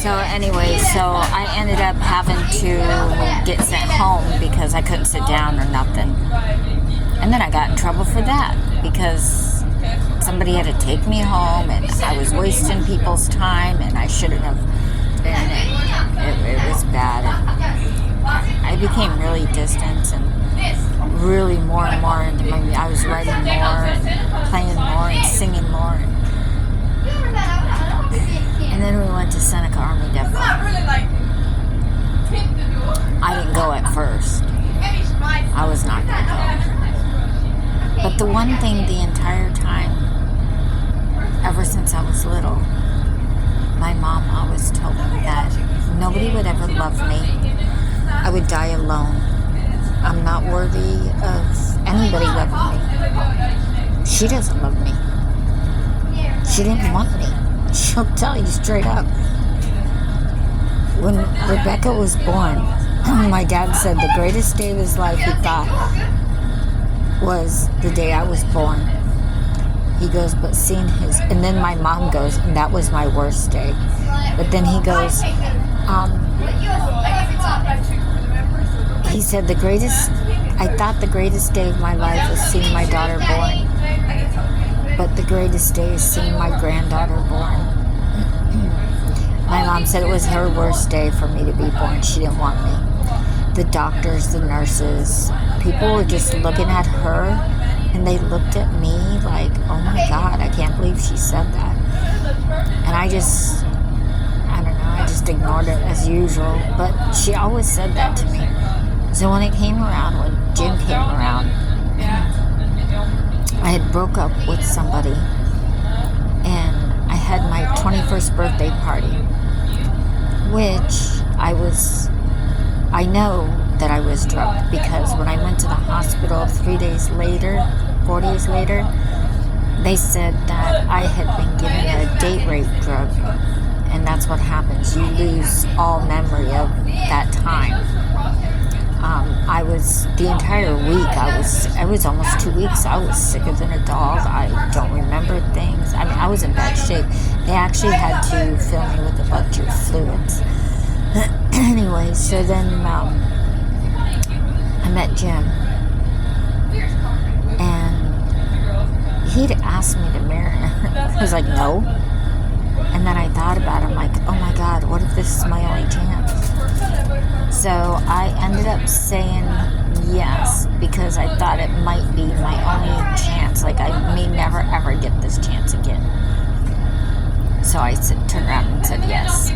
So anyway, I ended up having to get sent home because I couldn't sit down or nothing. And then I got in trouble for that because somebody had to take me home and I was wasting people's time and I shouldn't have been. It was bad. And I became really distant and really more and more into my music. I was writing more and playing more and singing more. And then we went to Seneca Army Depot. I didn't go at first. I was not going to go. But the one thing the entire time, ever since I was little, my mom always told me that nobody would ever love me. I would die alone. I'm not worthy of anybody loving me. She doesn't love me. She didn't want me. She'll tell you straight up. When Rebecca was born, my dad said the greatest day of his life he thought was the day I was born. He goes, but seeing his, and then my mom goes, and that was my worst day. But then he goes, he said I thought the greatest day of my life was seeing my daughter born. But the greatest day is seeing my granddaughter born. My mom said it was her worst day for me to be born. She didn't want me. The doctors, the nurses, people were just looking at her and they looked at me like, oh my God, I can't believe she said that. And I just ignored it as usual. But she always said that to me. So when it came around, when Jim came around, I had broke up with somebody and I had my 21st birthday party, which I know that I was drugged because when I went to the hospital 4 days later, they said that I had been given a date rape drug, and that's what happens. You lose all memory of that time. The entire week, I was almost 2 weeks, I was sicker than a dog. I don't remember things. I mean, I was in bad shape. They actually had to fill me with a bunch of fluids. Anyway, so then I met Jim. And he'd asked me to marry him. I was like, no. And then I thought about it. I'm like, oh my God, what if this is my only chance? So I ended up saying yes because I thought it might be my only chance. Like I may never ever get this chance again. So I turned around and said yes.